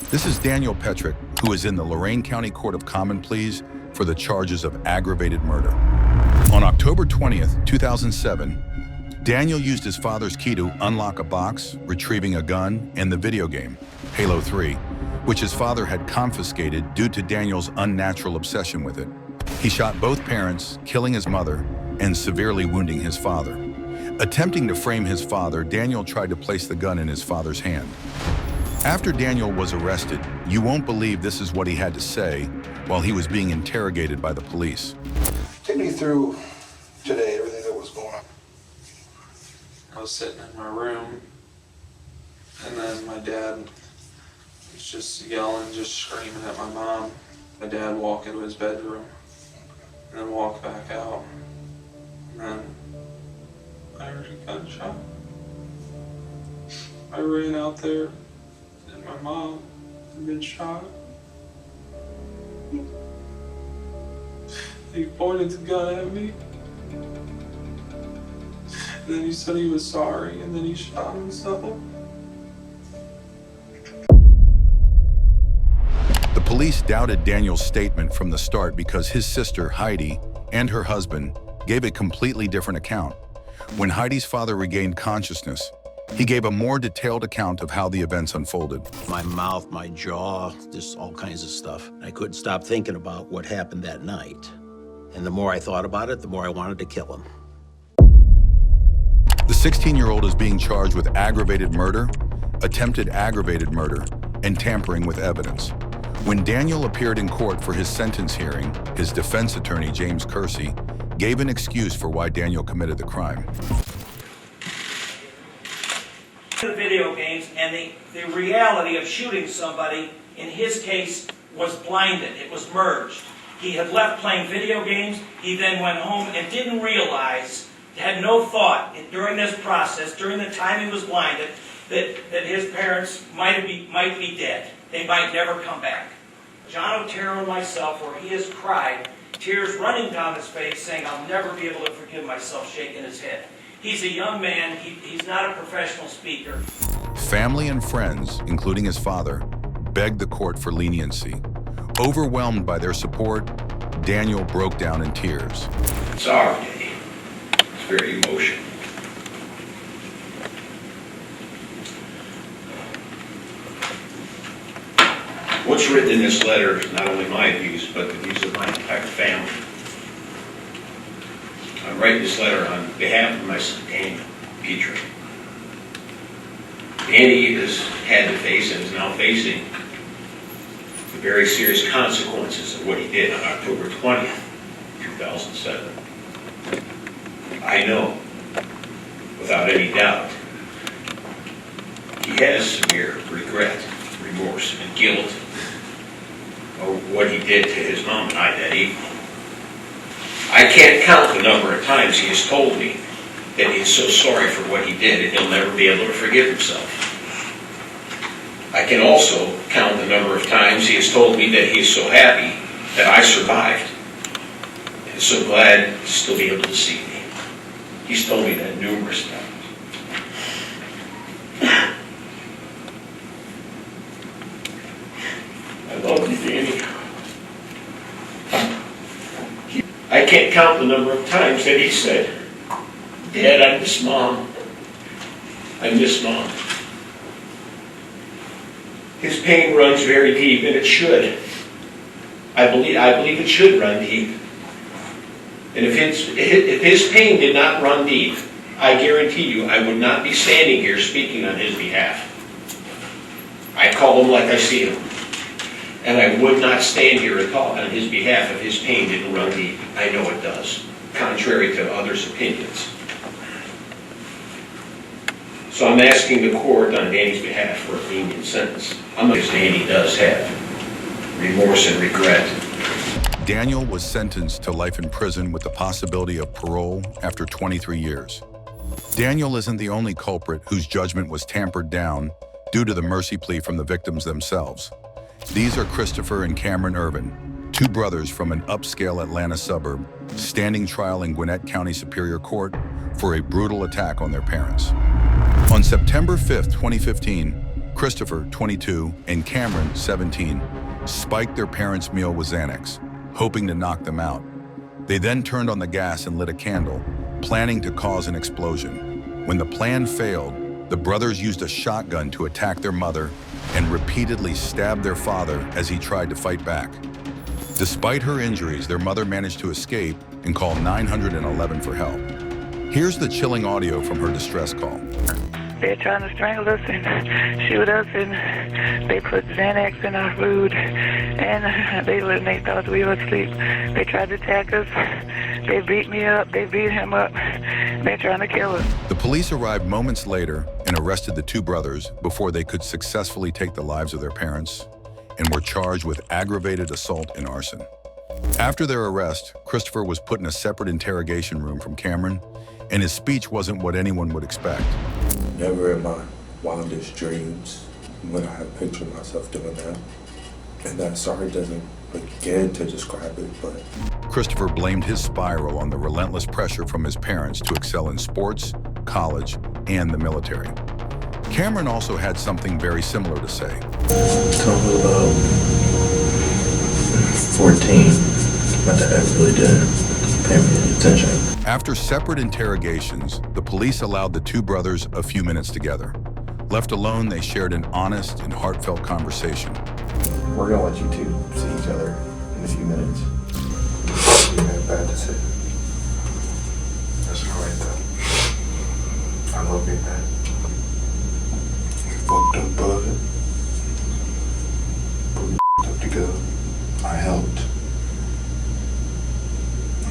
This is Daniel Petrick, who is in the Lorain County Court of Common Pleas for the charges of aggravated murder. On October 20th, 2007, Daniel used his father's key to unlock a box, retrieving a gun, and the video game, Halo 3, which his father had confiscated due to Daniel's unnatural obsession with it. He shot both parents, killing his mother, and severely wounding his father. Attempting to frame his father, Daniel tried to place the gun in his father's hand. After Daniel was arrested, you won't believe this is what he had to say while he was being interrogated by the police. Take me through today, everything that was going on. I was sitting in my room, and then my dad was just yelling, just screaming at my mom. My dad walked into his bedroom, and then walked back out. And then I heard a gunshot. I ran out there, and my mom had been shot. He pointed the gun at me. And then he said he was sorry, and then he shot himself. The police doubted Daniel's statement from the start because his sister, Heidi, and her husband gave a completely different account. When Heidi's father regained consciousness, he gave a more detailed account of how the events unfolded. My mouth, my jaw, just all kinds of stuff. I couldn't stop thinking about what happened that night. And the more I thought about it, the more I wanted to kill him. The 16-year-old is being charged with aggravated murder, attempted aggravated murder, and tampering with evidence. When Daniel appeared in court for his sentence hearing, his defense attorney, James Kersey, gave an excuse for why Daniel committed the crime. The video games and the reality of shooting somebody, in his case, was blinded. It was merged. He had left playing video games. He then went home and didn't realize, had no thought during this process, during the time he was blinded, that his parents might be dead. They might never come back. John Otero and myself, where he has cried, tears running down his face, saying, "I'll never be able to forgive myself," shaking his head. He's a young man. He's not a professional speaker. Family and friends, including his father, begged the court for leniency. Overwhelmed by their support, Daniel broke down in tears. It's our day. It's very emotional. What's written in this letter is not only my views, but the views of my entire family. I'm writing this letter on behalf of my son, Daniel Petrick. Danny has had to face and is now facing the very serious consequences of what he did on October 20th, 2007. I know, without any doubt, he has severe regret, remorse, and guilt over what he did to his mom and I that evening. I can't count the number of times he has told me that he is so sorry for what he did and he'll never be able to forgive himself. I can also count the number of times he has told me that he is so happy that I survived and so glad to still be able to see me. He's told me that numerous times. I love you, Danny. I can't count the number of times that he said, "Dad, I miss Mom. I miss Mom." His pain runs very deep, and it should. I believe it should run deep. And if his pain did not run deep, I guarantee you I would not be standing here speaking on his behalf. I call him like I see him. And I would not stand here and talk on his behalf if his pain didn't run deep. I know it does, contrary to others' opinions. So I'm asking the court on Danny's behalf for a lenient sentence. Because Danny does have remorse and regret. Daniel was sentenced to life in prison with the possibility of parole after 23 years. Daniel isn't the only culprit whose judgment was tampered down due to the mercy plea from the victims themselves. These are Christopher and Cameron Irvin, two brothers from an upscale Atlanta suburb, standing trial in Gwinnett County Superior Court for a brutal attack on their parents. On September 5th, 2015, Christopher, 22, and Cameron, 17, spiked their parents' meal with Xanax, hoping to knock them out. They then turned on the gas and lit a candle, planning to cause an explosion. When the plan failed, the brothers used a shotgun to attack their mother and repeatedly stabbed their father as he tried to fight back. Despite her injuries, their mother managed to escape and call 911 for help. Here's the chilling audio from her distress call. They're trying to strangle us and shoot us, and they put Xanax in our food, and they thought we were asleep. They tried to attack us. They beat me up. They beat him up. They're trying to kill us. The police arrived moments later and arrested the two brothers before they could successfully take the lives of their parents and were charged with aggravated assault and arson. After their arrest, Christopher was put in a separate interrogation room from Cameron, and his speech wasn't what anyone would expect. Never in my wildest dreams would I have pictured myself doing that. And that sorry doesn't begin to describe it, but... Christopher blamed his spiral on the relentless pressure from his parents to excel in sports, college, and the military. Cameron also had something very similar to say. Until about 14, my dad really didn't pay me any attention. After separate interrogations, the police allowed the two brothers a few minutes together. Left alone, they shared an honest and heartfelt conversation. We're gonna let you two see each other in a few minutes. You have bad to say. That's alright though. I love being bad. We fucked up, bud. But we fucked up together. I helped.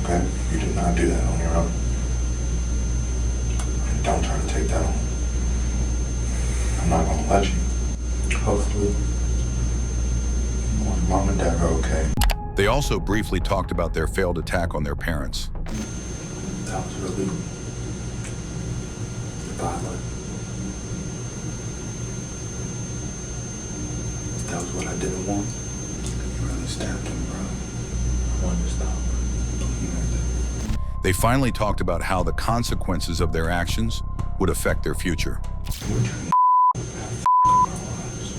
Okay? You did not do that on your own. And don't try to take that on. I'm not gonna let you. Hopefully, when Mom and Dad are okay. They also briefly talked about their failed attack on their parents. That was really violent. That was what I didn't want. You really stabbed him, bro. I wanted to stop. You meant it. They finally talked about how the consequences of their actions would affect their future. We're trying to have our lives.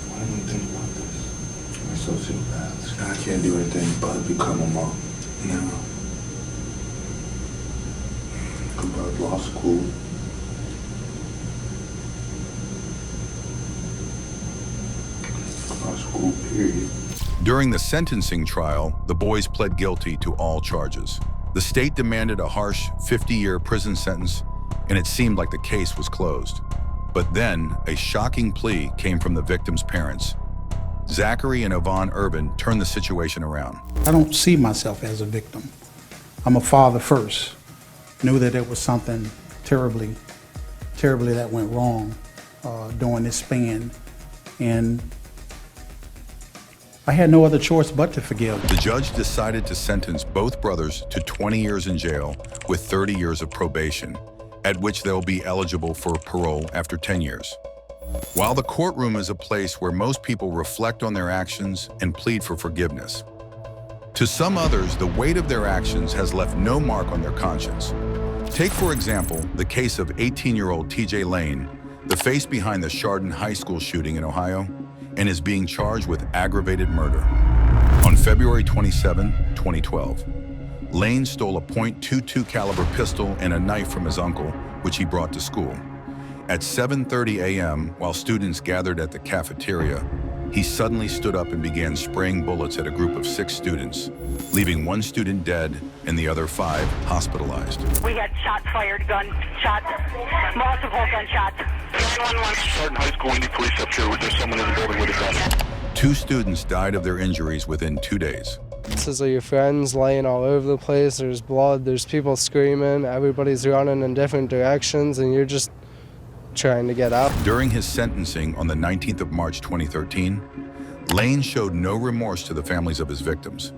Why didn't we think about this? We're sociopaths. I can't do anything but become a mom. Now, go to law school. Law school, period. During the sentencing trial, the boys pled guilty to all charges. The state demanded a harsh 50-year prison sentence, and it seemed like the case was closed. But then, a shocking plea came from the victims' parents. Zachary and Yvonne Urban turned the situation around. I don't see myself as a victim. I'm a father first. Knew that there was something terribly that went wrong during this span, and I had no other choice but to forgive. The judge decided to sentence both brothers to 20 years in jail with 30 years of probation, at which they'll be eligible for parole after 10 years. While the courtroom is a place where most people reflect on their actions and plead for forgiveness, to some others, the weight of their actions has left no mark on their conscience. Take, for example, the case of 18-year-old TJ Lane, the face behind the Chardon High School shooting in Ohio, and is being charged with aggravated murder. On February 27, 2012, Lane stole a .22 caliber pistol and a knife from his uncle, which he brought to school. At 7:30 a.m., while students gathered at the cafeteria, he suddenly stood up and began spraying bullets at a group of 6 students, leaving 1 student dead and the other 5 hospitalized. We had shots fired, gunshots, multiple gunshots. 911. Chardon High School, we need police up here. There's someone in the building with a gun. 2 students died of their injuries within 2 days. This is your friends laying all over the place. There's blood, there's people screaming, everybody's running in different directions, and you're just trying to get out. During his sentencing on the 19th of March 2013, Lane showed no remorse to the families of his victims.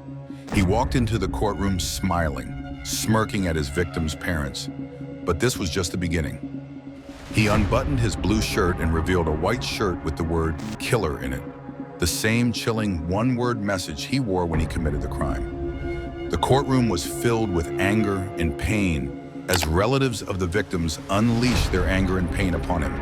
He walked into the courtroom smiling, smirking at his victims' parents. But this was just the beginning. He unbuttoned his blue shirt and revealed a white shirt with the word "killer" in it, the same chilling one-word message he wore when he committed the crime. The courtroom was filled with anger and pain as relatives of the victims unleashed their anger and pain upon him.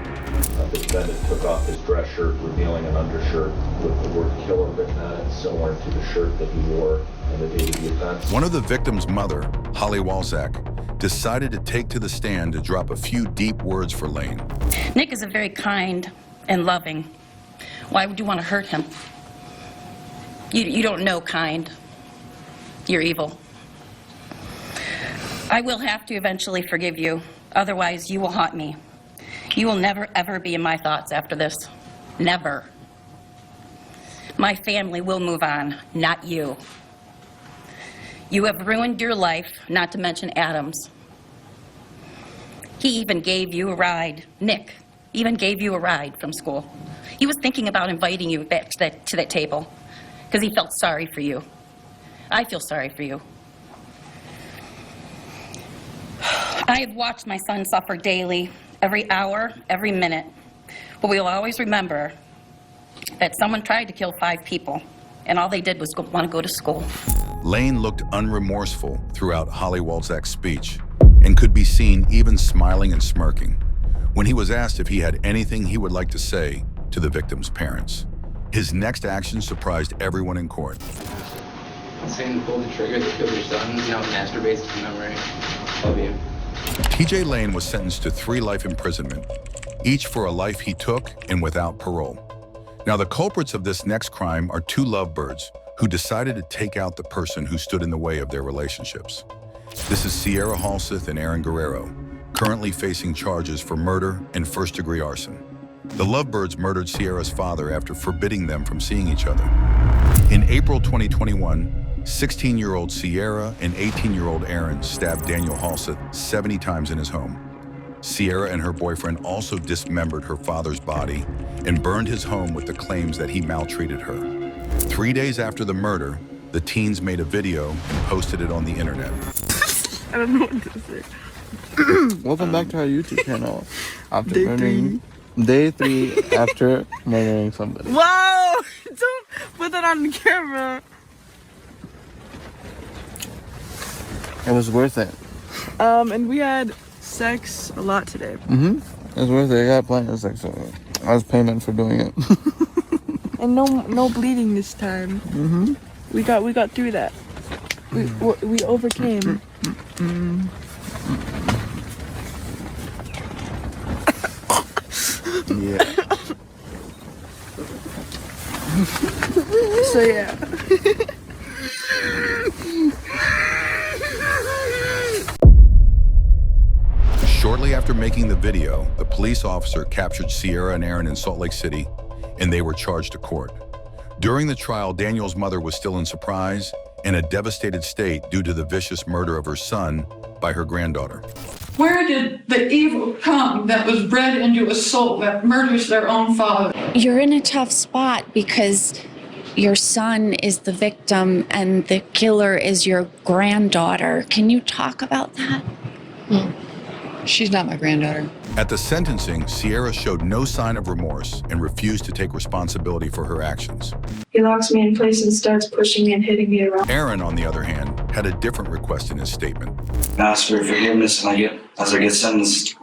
The defendant took off his dress shirt, revealing an undershirt with the word killer written on it, similar to the shirt that he wore on the day of the offense. One of the victim's mother, Holly Walczak, decided to take to the stand to drop a few deep words for Lane. Nick is a very kind and loving. Why would you want to hurt him? You don't know kind. You're evil. I will have to eventually forgive you. Otherwise, you will haunt me. You will never, ever be in my thoughts after this. Never. My family will move on, not you. You have ruined your life, not to mention Adam's. He even gave you a ride. Nick even gave you a ride from school. He was thinking about inviting you back to that table because he felt sorry for you. I feel sorry for you. I have watched my son suffer daily, every hour, every minute. But we'll always remember that someone tried to kill 5 people, and all they did was want to go to school. Lane looked unremorseful throughout Holly Walczak's speech and could be seen even smiling and smirking when he was asked if he had anything he would like to say to the victim's parents. His next action surprised everyone in court. Saying pull the trigger that killed your son, now masturbates to memory. Love you. TJ Lane was sentenced to 3 life imprisonment, each for a life he took and without parole. Now, the culprits of this next crime are 2 lovebirds who decided to take out the person who stood in the way of their relationships. This is Sierra Halseth and Aaron Guerrero, currently facing charges for murder and first-degree arson. The lovebirds murdered Sierra's father after forbidding them from seeing each other. In April 2021, 16-year-old Sierra and 18-year-old Aaron stabbed Daniel Halseth 70 times in his home. Sierra and her boyfriend also dismembered her father's body and burned his home with the claims that he maltreated her. 3 days after the murder, the teens made a video and posted it on the internet. I don't know what to say. Welcome back to our YouTube channel. After Day murdering, Day 3 after murdering somebody. Wow! Don't put that on the camera. It was worth it. And we had sex a lot today. It was worth it. I got plenty of sex. So I was payment for doing it. And no bleeding this time. We got through that. We overcame. Yeah. So yeah. Shortly after making the video, the police officer captured Sierra and Aaron in Salt Lake City, and they were charged to court. During the trial, Daniel's mother was still in surprise and a devastated state due to the vicious murder of her son by her granddaughter. Where did the evil come that was bred into a soul that murders their own father? You're in a tough spot because your son is the victim and the killer is your granddaughter. Can you talk about that? She's not my granddaughter. At the sentencing, Sierra showed no sign of remorse and refused to take responsibility for her actions. He locks me in place and starts pushing me and hitting me around. Aaron, on the other hand, had a different request in his statement. I ask for forgiveness as I get sentenced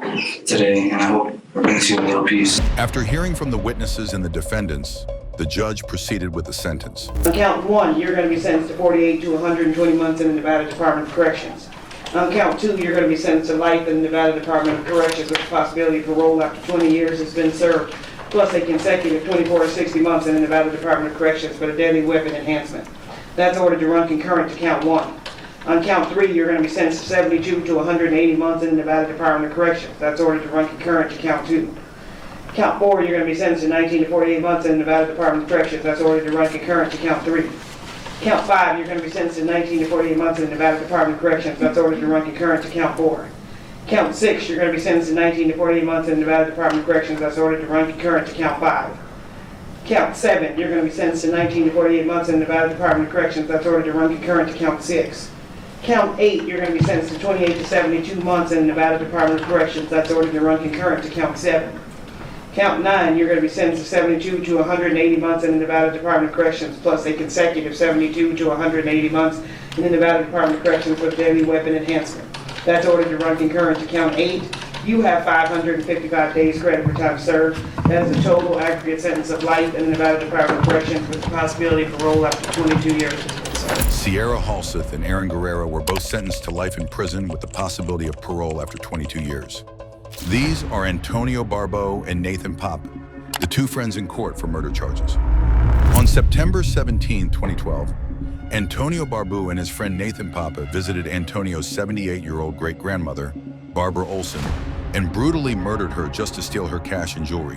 today, and I hope it brings you a little peace. After hearing from the witnesses and the defendants, the judge proceeded with the sentence. On count 1, you're going to be sentenced to 48 to 120 months in the Nevada Department of Corrections. On count 2, you're going to be sentenced to life in the Nevada Department of Corrections with the possibility of parole after 20 years has been served, plus a consecutive 24 to 60 months in the Nevada Department of Corrections for a deadly weapon enhancement. That's ordered to run concurrent to count 1. On count 3, you're going to be sentenced to 72 to 180 months in the Nevada Department of Corrections. That's ordered to run concurrent to count 2. Count 4, you're going to be sentenced to 19 to 48 months in the Nevada Department of Corrections. That's ordered to run concurrent to count 3. Count 5, you're going to be sentenced to 19 to 48 months in the Nevada Department of Corrections. That's ordered to run concurrent to count 4. Count 6, you're going to be sentenced to 19 to 48 months in the Nevada Department of Corrections. That's ordered to run concurrent to count 5. Count 7, you're going to be sentenced to 19 to 48 months in the Nevada Department of Corrections. That's ordered to run concurrent to count 6. Count 8, you're going to be sentenced to 28 to 72 months in the Nevada Department of Corrections. That's ordered to run concurrent to count 7. Count 9, you're going to be sentenced to 72 to 180 months in the Nevada Department of Corrections, plus a consecutive 72 to 180 months in the Nevada Department of Corrections with deadly weapon enhancement. That's ordered to run concurrent to count 8. You have 555 days credit for time served. That is a total aggregate sentence of life in the Nevada Department of Corrections with the possibility of parole after 22 years. Sierra Halseth and Aaron Guerrero were both sentenced to life in prison with the possibility of parole after 22 years. These are Antonio Barbeau and Nathan Papa, the two friends in court for murder charges. On September 17, 2012, Antonio Barbeau and his friend Nathan Papa visited Antonio's 78-year-old great-grandmother, Barbara Olson, and brutally murdered her just to steal her cash and jewelry.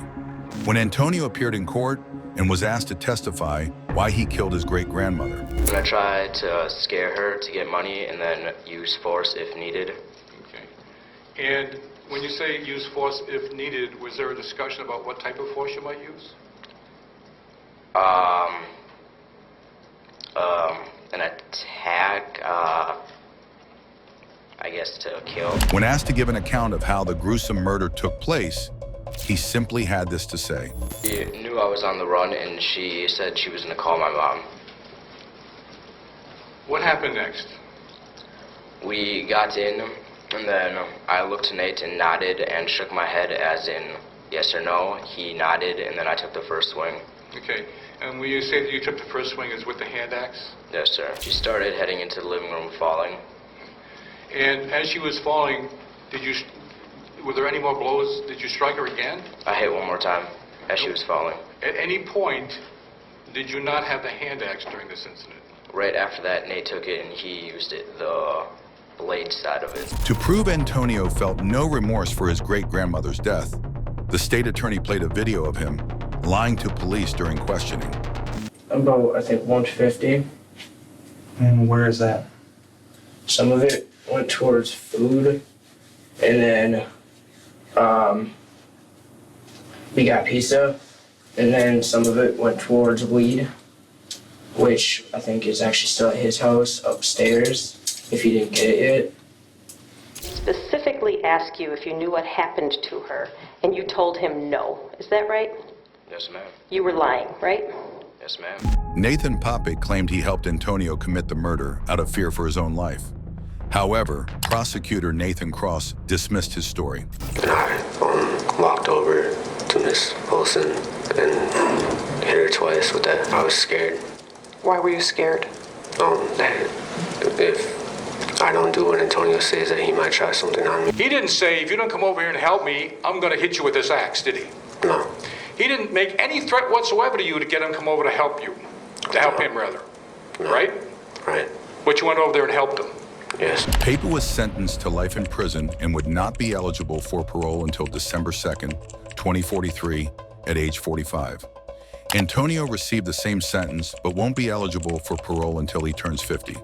When Antonio appeared in court and was asked to testify why he killed his great-grandmother. I tried to scare her to get money and then use force if needed. Okay. And when you say use force if needed, was there a discussion about what type of force you might use? An attack, I guess to kill. When asked to give an account of how the gruesome murder took place, he simply had this to say. She knew I was on the run and she said she was going to call my mom. What happened next? We got in and then I looked to Nate and nodded and shook my head as in yes or no. He nodded and then I took the first swing. Okay. And when you say that you took the first swing, is with the hand axe? Yes, sir. She started heading into the living room falling. And as she was falling, were there any more blows? Did you strike her again? I hit one more time as she was falling. At any point, did you not have the hand axe during this incident? Right after that, Nate took it and he used it, the blade side of it. To prove Antonio felt no remorse for his great-grandmother's death, the state attorney played a video of him lying to police during questioning. About, I think, 150. And where is that? Some of it went towards food, and then we got pizza, and then some of it went towards weed, which I think is actually still at his house upstairs, if he didn't get it yet. Specifically ask you if you knew what happened to her, and you told him no. Is that right? Yes, ma'am. You were lying, right? Yes, ma'am. Nathan Papa claimed he helped Antonio commit the murder out of fear for his own life. However, prosecutor Nathan Cross dismissed his story. I walked over to Miss Olson and hit her twice with that. I was scared. Why were you scared? That if I don't do what Antonio says, that he might try something on me. He didn't say, if you don't come over here and help me, I'm going to hit you with this axe, did he? No. He didn't make any threat whatsoever to you to get him to come over to help you. To help him, rather. No. Right? Right. But you went over there and helped him. Yes. Papa was sentenced to life in prison and would not be eligible for parole until December 2nd, 2043, at age 45. Antonio received the same sentence, but won't be eligible for parole until he turns 50.